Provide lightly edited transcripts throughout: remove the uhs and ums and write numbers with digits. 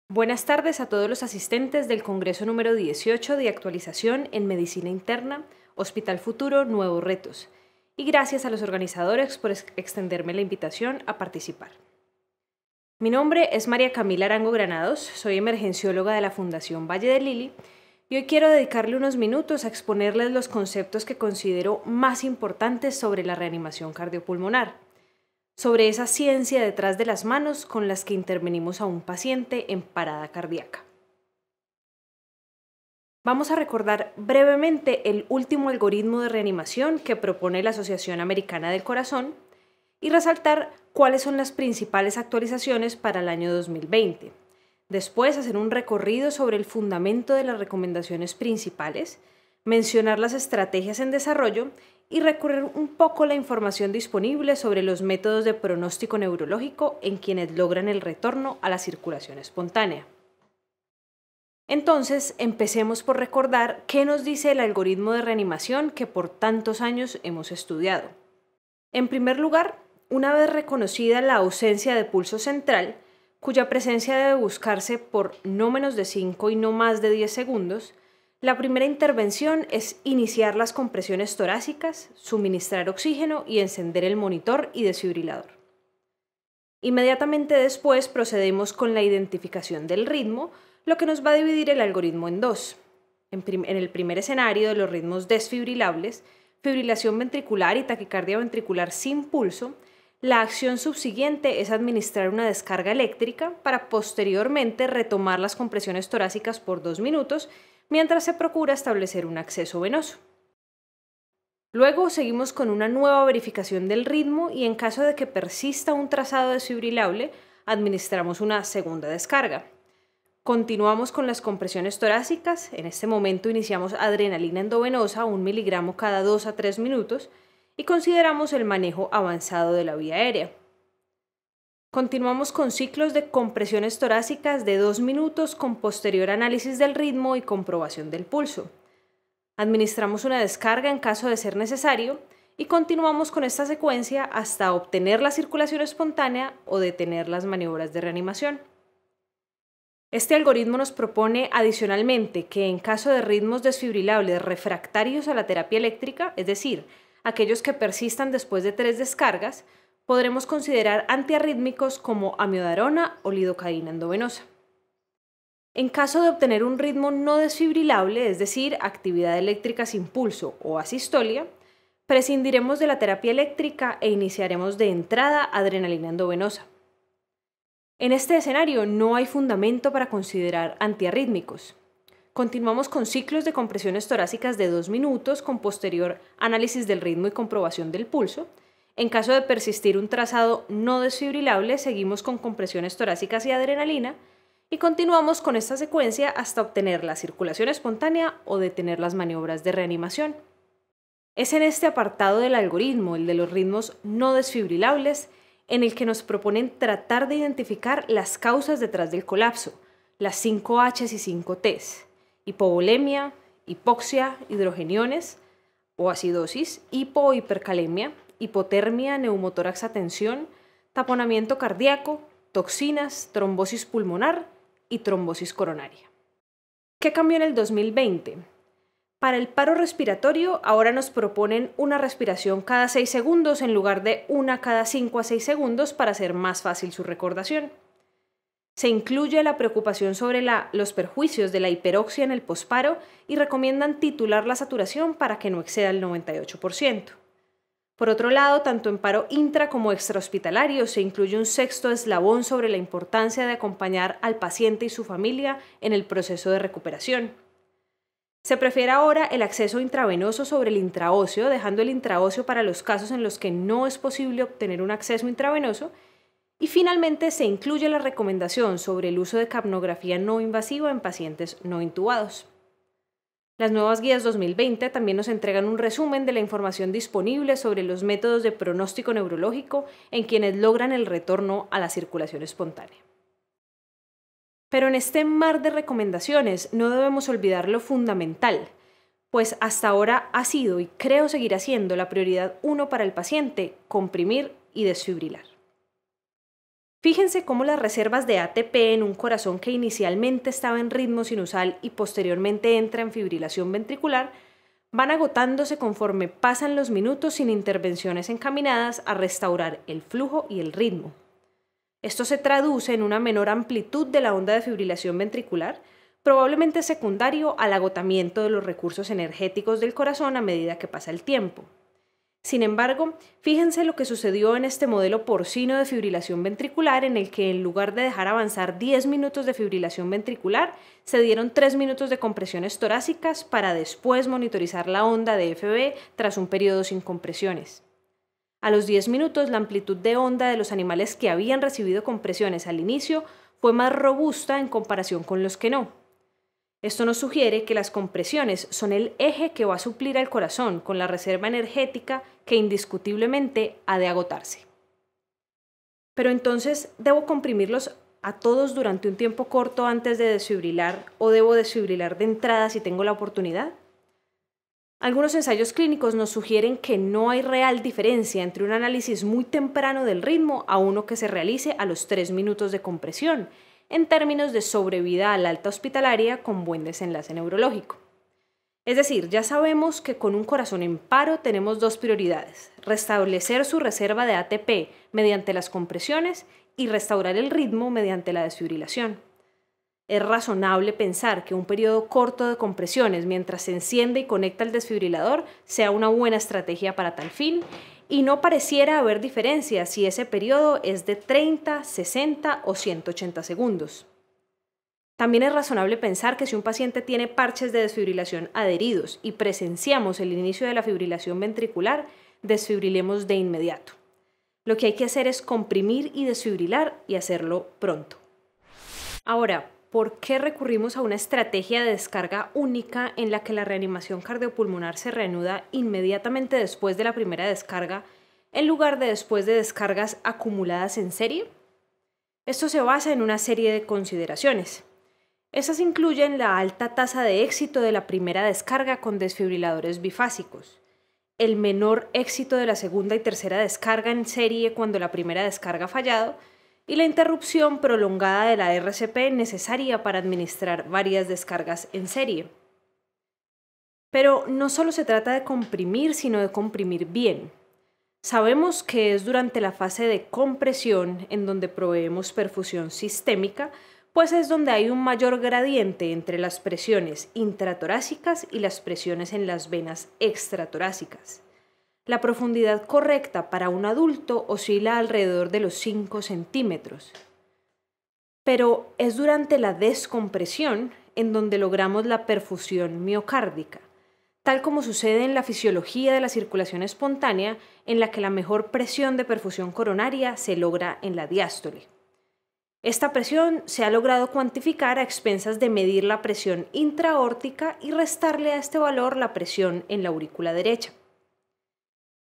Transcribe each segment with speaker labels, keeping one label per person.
Speaker 1: Buenas tardes a todos los asistentes del Congreso número 18 de actualización en Medicina Interna, Hospital Futuro, Nuevos Retos, y gracias a los organizadores por extenderme la invitación a participar. Mi nombre es María Camila Arango Granados, soy emergencióloga de la Fundación Valle de Lili y hoy quiero dedicarle unos minutos a exponerles los conceptos que considero más importantes sobre la reanimación cardiopulmonar, sobre esa ciencia detrás de las manos con las que intervenimos a un paciente en parada cardíaca. Vamos a recordar brevemente el último algoritmo de reanimación que propone la Asociación Americana del Corazón y resaltar cuáles son las principales actualizaciones para el año 2020. Después, hacer un recorrido sobre el fundamento de las recomendaciones principales, mencionar las estrategias en desarrollo y recorrer un poco la información disponible sobre los métodos de pronóstico neurológico en quienes logran el retorno a la circulación espontánea. Entonces, empecemos por recordar qué nos dice el algoritmo de reanimación que por tantos años hemos estudiado. En primer lugar, una vez reconocida la ausencia de pulso central, cuya presencia debe buscarse por no menos de 5 y no más de 10 segundos, la primera intervención es iniciar las compresiones torácicas, suministrar oxígeno y encender el monitor y desfibrilador. Inmediatamente después procedemos con la identificación del ritmo, lo que nos va a dividir el algoritmo en dos. En el primer escenario de los ritmos desfibrilables, fibrilación ventricular y taquicardia ventricular sin pulso, la acción subsiguiente es administrar una descarga eléctrica para posteriormente retomar las compresiones torácicas por 2 minutos mientras se procura establecer un acceso venoso. Luego seguimos con una nueva verificación del ritmo y en caso de que persista un trazado desfibrilable, administramos una segunda descarga. Continuamos con las compresiones torácicas, en este momento iniciamos adrenalina endovenosa 1 miligramo cada 2 a 3 minutos y consideramos el manejo avanzado de la vía aérea. Continuamos con ciclos de compresiones torácicas de 2 minutos con posterior análisis del ritmo y comprobación del pulso. Administramos una descarga en caso de ser necesario y continuamos con esta secuencia hasta obtener la circulación espontánea o detener las maniobras de reanimación. Este algoritmo nos propone adicionalmente que en caso de ritmos desfibrilables refractarios a la terapia eléctrica, es decir, aquellos que persistan después de 3 descargas, podremos considerar antiarrítmicos como amiodarona o lidocaína endovenosa. En caso de obtener un ritmo no desfibrilable, es decir, actividad eléctrica sin pulso o asistolia, prescindiremos de la terapia eléctrica e iniciaremos de entrada adrenalina endovenosa. En este escenario no hay fundamento para considerar antiarrítmicos. Continuamos con ciclos de compresiones torácicas de 2 minutos con posterior análisis del ritmo y comprobación del pulso. En caso de persistir un trazado no desfibrilable, seguimos con compresiones torácicas y adrenalina y continuamos con esta secuencia hasta obtener la circulación espontánea o detener las maniobras de reanimación. Es en este apartado del algoritmo, el de los ritmos no desfibrilables, en el que nos proponen tratar de identificar las causas detrás del colapso, las 5 H's y 5 T's, hipovolemia, hipoxia, hidrogeniones o acidosis, hipo o hipercalemia, hipotermia, neumotórax a tensión, taponamiento cardíaco, toxinas, trombosis pulmonar y trombosis coronaria. ¿Qué cambió en el 2020? Para el paro respiratorio, ahora nos proponen una respiración cada 6 segundos en lugar de una cada 5 a 6 segundos para hacer más fácil su recordación. Se incluye la preocupación sobre los perjuicios de la hiperoxia en el posparo y recomiendan titular la saturación para que no exceda el 98%. Por otro lado, tanto en paro intra como extrahospitalario se incluye un sexto eslabón sobre la importancia de acompañar al paciente y su familia en el proceso de recuperación. Se prefiere ahora el acceso intravenoso sobre el intraóseo, dejando el intraóseo para los casos en los que no es posible obtener un acceso intravenoso. Y finalmente se incluye la recomendación sobre el uso de capnografía no invasiva en pacientes no intubados. Las nuevas guías 2020 también nos entregan un resumen de la información disponible sobre los métodos de pronóstico neurológico en quienes logran el retorno a la circulación espontánea. Pero en este mar de recomendaciones no debemos olvidar lo fundamental, pues hasta ahora ha sido y creo seguirá siendo la prioridad 1 para el paciente: comprimir y desfibrilar. Fíjense cómo las reservas de ATP en un corazón que inicialmente estaba en ritmo sinusal y posteriormente entra en fibrilación ventricular van agotándose conforme pasan los minutos sin intervenciones encaminadas a restaurar el flujo y el ritmo. Esto se traduce en una menor amplitud de la onda de fibrilación ventricular, probablemente secundario al agotamiento de los recursos energéticos del corazón a medida que pasa el tiempo. Sin embargo, fíjense lo que sucedió en este modelo porcino de fibrilación ventricular en el que en lugar de dejar avanzar 10 minutos de fibrilación ventricular, se dieron 3 minutos de compresiones torácicas para después monitorizar la onda de FB tras un periodo sin compresiones. A los 10 minutos, la amplitud de onda de los animales que habían recibido compresiones al inicio fue más robusta en comparación con los que no. Esto nos sugiere que las compresiones son el eje que va a suplir al corazón con la reserva energética que indiscutiblemente ha de agotarse. Pero entonces, ¿debo comprimirlos a todos durante un tiempo corto antes de desfibrilar o debo desfibrilar de entrada si tengo la oportunidad? Algunos ensayos clínicos nos sugieren que no hay real diferencia entre un análisis muy temprano del ritmo a uno que se realice a los 3 minutos de compresión, en términos de sobrevida al alta hospitalaria con buen desenlace neurológico. Es decir, ya sabemos que con un corazón en paro tenemos dos prioridades: restablecer su reserva de ATP mediante las compresiones y restaurar el ritmo mediante la desfibrilación. Es razonable pensar que un periodo corto de compresiones mientras se enciende y conecta el desfibrilador sea una buena estrategia para tal fin, y no pareciera haber diferencia si ese periodo es de 30, 60 o 180 segundos. También es razonable pensar que si un paciente tiene parches de desfibrilación adheridos y presenciamos el inicio de la fibrilación ventricular, desfibrilemos de inmediato. Lo que hay que hacer es comprimir y desfibrilar y hacerlo pronto. Ahora, ¿por qué recurrimos a una estrategia de descarga única en la que la reanimación cardiopulmonar se reanuda inmediatamente después de la primera descarga, en lugar de después de descargas acumuladas en serie? Esto se basa en una serie de consideraciones. Estas incluyen la alta tasa de éxito de la primera descarga con desfibriladores bifásicos, el menor éxito de la segunda y tercera descarga en serie cuando la primera descarga ha fallado, y la interrupción prolongada de la RCP necesaria para administrar varias descargas en serie. Pero no solo se trata de comprimir, sino de comprimir bien. Sabemos que es durante la fase de compresión en donde proveemos perfusión sistémica, pues es donde hay un mayor gradiente entre las presiones intratorácicas y las presiones en las venas extratorácicas. La profundidad correcta para un adulto oscila alrededor de los 5 centímetros. Pero es durante la descompresión en donde logramos la perfusión miocárdica, tal como sucede en la fisiología de la circulación espontánea, en la que la mejor presión de perfusión coronaria se logra en la diástole. Esta presión se ha logrado cuantificar a expensas de medir la presión intraaórtica y restarle a este valor la presión en la aurícula derecha.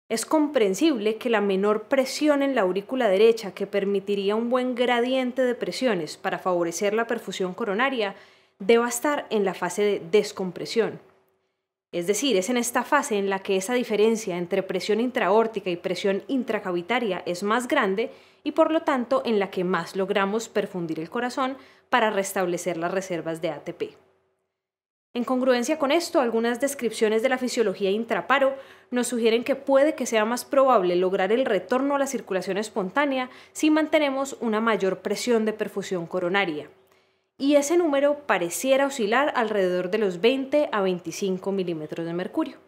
Speaker 1: Es comprensible que la menor presión en la aurícula derecha, que permitiría un buen gradiente de presiones para favorecer la perfusión coronaria, deba estar en la fase de descompresión. Es decir, es en esta fase en la que esa diferencia entre presión intraaórtica y presión intracavitaria es más grande y por lo tanto en la que más logramos perfundir el corazón para restablecer las reservas de ATP. En congruencia con esto, algunas descripciones de la fisiología intraparo nos sugieren que puede que sea más probable lograr el retorno a la circulación espontánea si mantenemos una mayor presión de perfusión coronaria. Y ese número pareciera oscilar alrededor de los 20 a 25 milímetros de mercurio.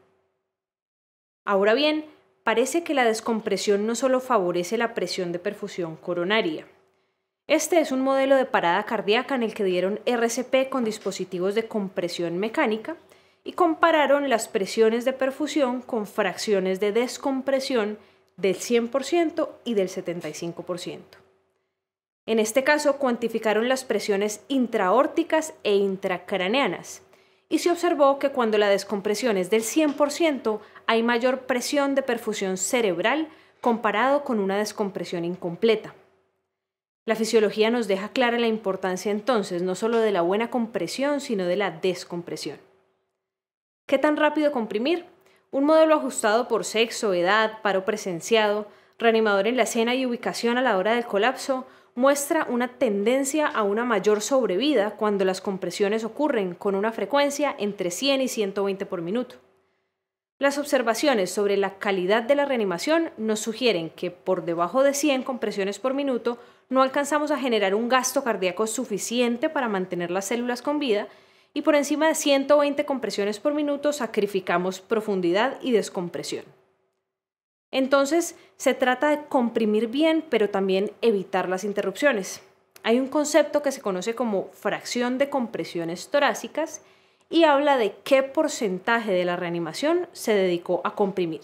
Speaker 1: Ahora bien, parece que la descompresión no solo favorece la presión de perfusión coronaria. Este es un modelo de parada cardíaca en el que dieron RCP con dispositivos de compresión mecánica y compararon las presiones de perfusión con fracciones de descompresión del 100% y del 75%. En este caso, cuantificaron las presiones intraaórticas e intracraneanas y se observó que cuando la descompresión es del 100% hay mayor presión de perfusión cerebral comparado con una descompresión incompleta. La fisiología nos deja clara la importancia entonces no solo de la buena compresión, sino de la descompresión. ¿Qué tan rápido comprimir? Un modelo ajustado por sexo, edad, paro presenciado, reanimador en la escena y ubicación a la hora del colapso muestra una tendencia a una mayor sobrevida cuando las compresiones ocurren con una frecuencia entre 100 y 120 por minuto. Las observaciones sobre la calidad de la reanimación nos sugieren que por debajo de 100 compresiones por minuto no alcanzamos a generar un gasto cardíaco suficiente para mantener las células con vida, y por encima de 120 compresiones por minuto sacrificamos profundidad y descompresión. Entonces, se trata de comprimir bien, pero también evitar las interrupciones. Hay un concepto que se conoce como fracción de compresiones torácicas y habla de qué porcentaje de la reanimación se dedicó a comprimir.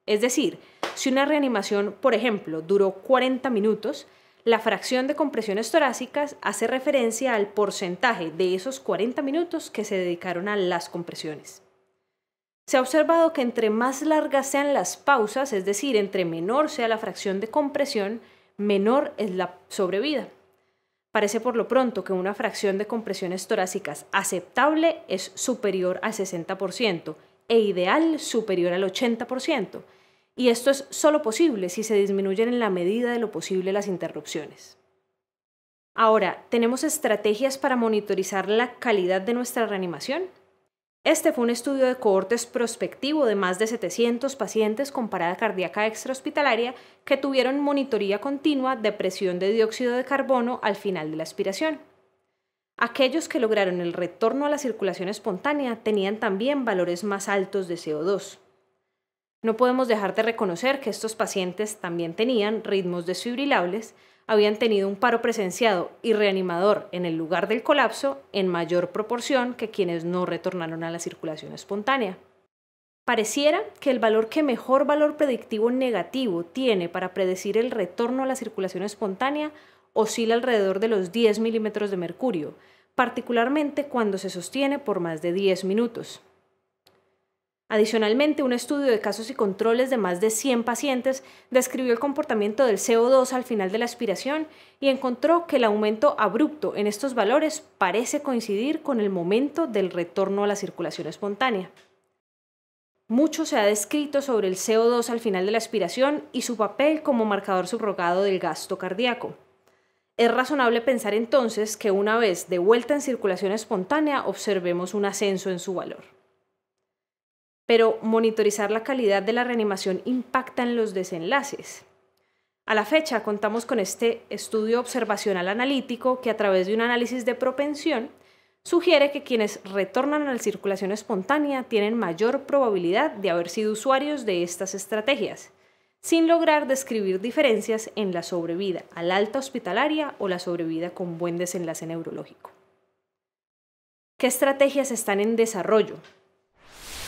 Speaker 1: Es decir, si una reanimación, por ejemplo, duró 40 minutos, la fracción de compresiones torácicas hace referencia al porcentaje de esos 40 minutos que se dedicaron a las compresiones. Se ha observado que entre más largas sean las pausas, es decir, entre menor sea la fracción de compresión, menor es la sobrevida. Parece por lo pronto que una fracción de compresiones torácicas aceptable es superior al 60% e ideal superior al 80%, y esto es solo posible si se disminuyen en la medida de lo posible las interrupciones. Ahora, ¿tenemos estrategias para monitorizar la calidad de nuestra reanimación? Este fue un estudio de cohortes prospectivo de más de 700 pacientes con parada cardíaca extrahospitalaria que tuvieron monitoría continua de presión de dióxido de carbono al final de la aspiración. Aquellos que lograron el retorno a la circulación espontánea tenían también valores más altos de CO2. No podemos dejar de reconocer que estos pacientes también tenían ritmos desfibrilables, habían tenido un paro presenciado y reanimador en el lugar del colapso en mayor proporción que quienes no retornaron a la circulación espontánea. Pareciera que el valor que mejor valor predictivo negativo tiene para predecir el retorno a la circulación espontánea oscila alrededor de los 10 milímetros de mercurio, particularmente cuando se sostiene por más de 10 minutos. Adicionalmente, un estudio de casos y controles de más de 100 pacientes describió el comportamiento del CO2 al final de la aspiración y encontró que el aumento abrupto en estos valores parece coincidir con el momento del retorno a la circulación espontánea. Mucho se ha descrito sobre el CO2 al final de la aspiración y su papel como marcador subrogado del gasto cardíaco. Es razonable pensar entonces que una vez de vuelta en circulación espontánea observemos un ascenso en su valor. Pero monitorizar la calidad de la reanimación impacta en los desenlaces. A la fecha contamos con este estudio observacional analítico que a través de un análisis de propensión sugiere que quienes retornan a la circulación espontánea tienen mayor probabilidad de haber sido usuarios de estas estrategias, sin lograr describir diferencias en la sobrevida al alta hospitalaria o la sobrevida con buen desenlace neurológico. ¿Qué estrategias están en desarrollo?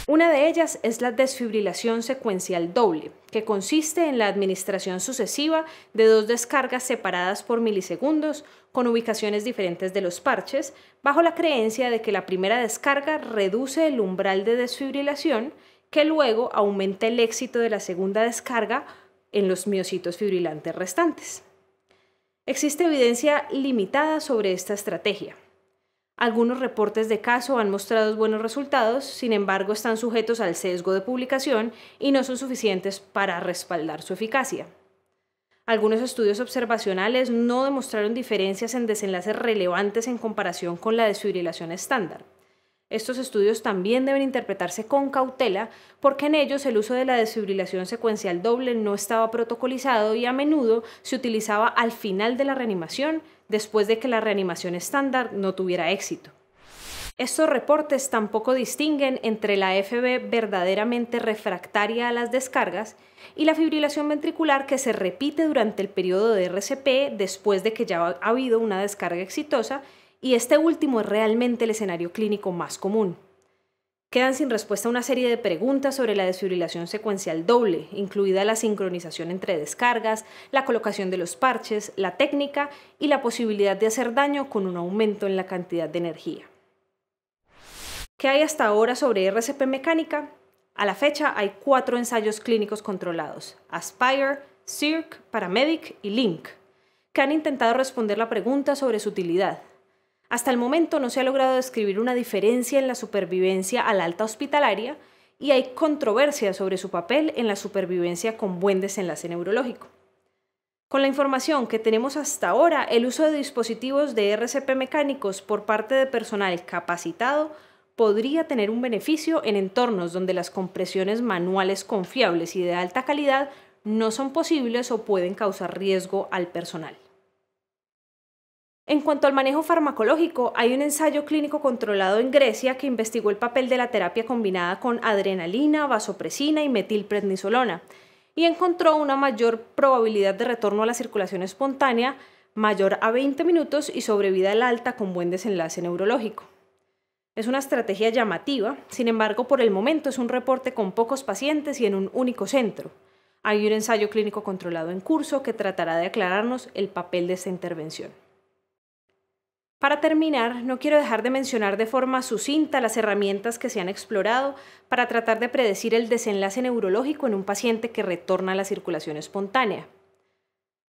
Speaker 1: Una de ellas es la desfibrilación secuencial doble, que consiste en la administración sucesiva de dos descargas separadas por milisegundos con ubicaciones diferentes de los parches, bajo la creencia de que la primera descarga reduce el umbral de desfibrilación, que luego aumenta el éxito de la segunda descarga en los miocitos fibrilantes restantes. Existe evidencia limitada sobre esta estrategia. Algunos reportes de caso han mostrado buenos resultados, sin embargo están sujetos al sesgo de publicación y no son suficientes para respaldar su eficacia. Algunos estudios observacionales no demostraron diferencias en desenlaces relevantes en comparación con la desfibrilación estándar. Estos estudios también deben interpretarse con cautela porque en ellos el uso de la desfibrilación secuencial doble no estaba protocolizado y a menudo se utilizaba al final de la reanimación después de que la reanimación estándar no tuviera éxito. Estos reportes tampoco distinguen entre la FB verdaderamente refractaria a las descargas y la fibrilación ventricular que se repite durante el periodo de RCP después de que ya ha habido una descarga exitosa, y este último es realmente el escenario clínico más común. Quedan sin respuesta una serie de preguntas sobre la desfibrilación secuencial doble, incluida la sincronización entre descargas, la colocación de los parches, la técnica y la posibilidad de hacer daño con un aumento en la cantidad de energía. ¿Qué hay hasta ahora sobre RCP mecánica? A la fecha hay 4 ensayos clínicos controlados: Aspire, CIRC, Paramedic y LINC, que han intentado responder la pregunta sobre su utilidad. Hasta el momento no se ha logrado describir una diferencia en la supervivencia al alta hospitalaria y hay controversia sobre su papel en la supervivencia con buen desenlace neurológico. Con la información que tenemos hasta ahora, el uso de dispositivos de RCP mecánicos por parte de personal capacitado podría tener un beneficio en entornos donde las compresiones manuales confiables y de alta calidad no son posibles o pueden causar riesgo al personal. En cuanto al manejo farmacológico, hay un ensayo clínico controlado en Grecia que investigó el papel de la terapia combinada con adrenalina, vasopresina y metilprednisolona y encontró una mayor probabilidad de retorno a la circulación espontánea, mayor a 20 minutos y sobrevida al alta con buen desenlace neurológico. Es una estrategia llamativa, sin embargo, por el momento es un reporte con pocos pacientes y en un único centro. Hay un ensayo clínico controlado en curso que tratará de aclararnos el papel de esta intervención. Para terminar, no quiero dejar de mencionar de forma sucinta las herramientas que se han explorado para tratar de predecir el desenlace neurológico en un paciente que retorna a la circulación espontánea.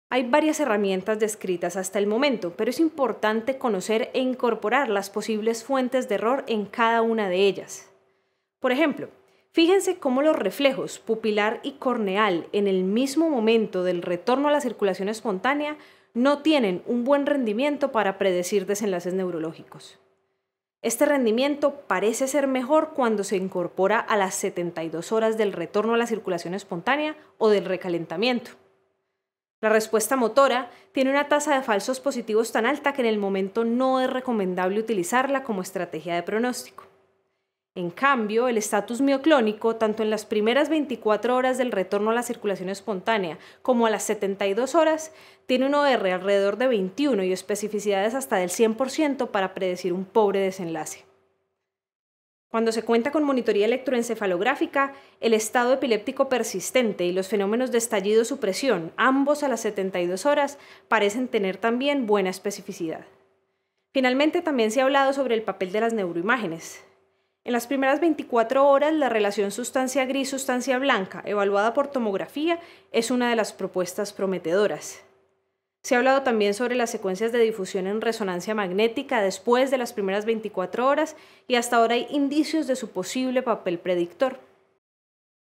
Speaker 1: Hay varias herramientas descritas hasta el momento, pero es importante conocer e incorporar las posibles fuentes de error en cada una de ellas. Por ejemplo, fíjense cómo los reflejos pupilar y corneal en el mismo momento del retorno a la circulación espontánea no tienen un buen rendimiento para predecir desenlaces neurológicos. Este rendimiento parece ser mejor cuando se incorpora a las 72 horas del retorno a la circulación espontánea o del recalentamiento. La respuesta motora tiene una tasa de falsos positivos tan alta que en el momento no es recomendable utilizarla como estrategia de pronóstico. En cambio, el estatus mioclónico, tanto en las primeras 24 horas del retorno a la circulación espontánea como a las 72 horas, tiene un OR alrededor de 21 y especificidades hasta del 100% para predecir un pobre desenlace. Cuando se cuenta con monitoría electroencefalográfica, el estado epiléptico persistente y los fenómenos de estallido-supresión, ambos a las 72 horas, parecen tener también buena especificidad. Finalmente, también se ha hablado sobre el papel de las neuroimágenes. En las primeras 24 horas, la relación sustancia gris-sustancia blanca, evaluada por tomografía, es una de las propuestas prometedoras. Se ha hablado también sobre las secuencias de difusión en resonancia magnética después de las primeras 24 horas y hasta ahora hay indicios de su posible papel predictor.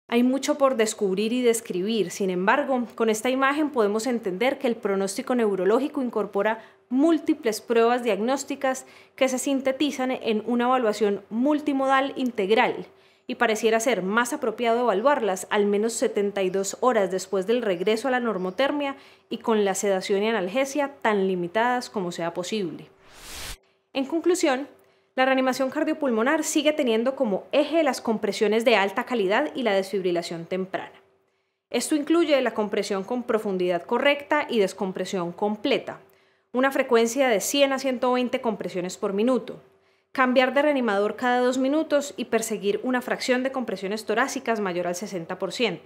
Speaker 1: Hay mucho por descubrir y describir, sin embargo, con esta imagen podemos entender que el pronóstico neurológico incorpora múltiples pruebas diagnósticas que se sintetizan en una evaluación multimodal integral y pareciera ser más apropiado evaluarlas al menos 72 horas después del regreso a la normotermia y con la sedación y analgesia tan limitadas como sea posible. En conclusión, la reanimación cardiopulmonar sigue teniendo como eje las compresiones de alta calidad y la desfibrilación temprana. Esto incluye la compresión con profundidad correcta y descompresión completa, una frecuencia de 100 a 120 compresiones por minuto, cambiar de reanimador cada 2 minutos y perseguir una fracción de compresiones torácicas mayor al 60%.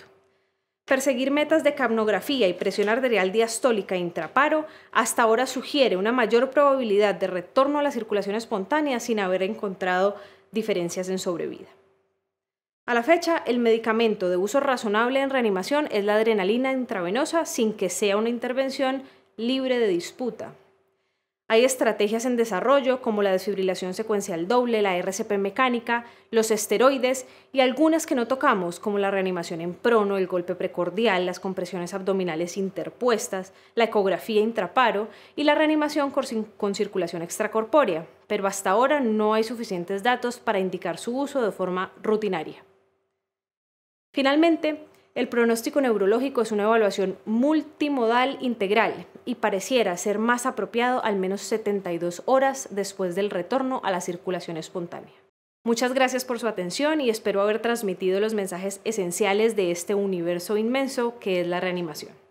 Speaker 1: Perseguir metas de capnografía y presión arterial diastólica intraparo hasta ahora sugiere una mayor probabilidad de retorno a la circulación espontánea sin haber encontrado diferencias en sobrevida. A la fecha, el medicamento de uso razonable en reanimación es la adrenalina intravenosa sin que sea una intervención libre de disputa. Hay estrategias en desarrollo como la desfibrilación secuencial doble, la RCP mecánica, los esteroides y algunas que no tocamos como la reanimación en prono, el golpe precordial, las compresiones abdominales interpuestas, la ecografía intraparo y la reanimación con circulación extracorpórea, pero hasta ahora no hay suficientes datos para indicar su uso de forma rutinaria. Finalmente, el pronóstico neurológico es una evaluación multimodal integral y pareciera ser más apropiado al menos 72 horas después del retorno a la circulación espontánea. Muchas gracias por su atención y espero haber transmitido los mensajes esenciales de este universo inmenso que es la reanimación.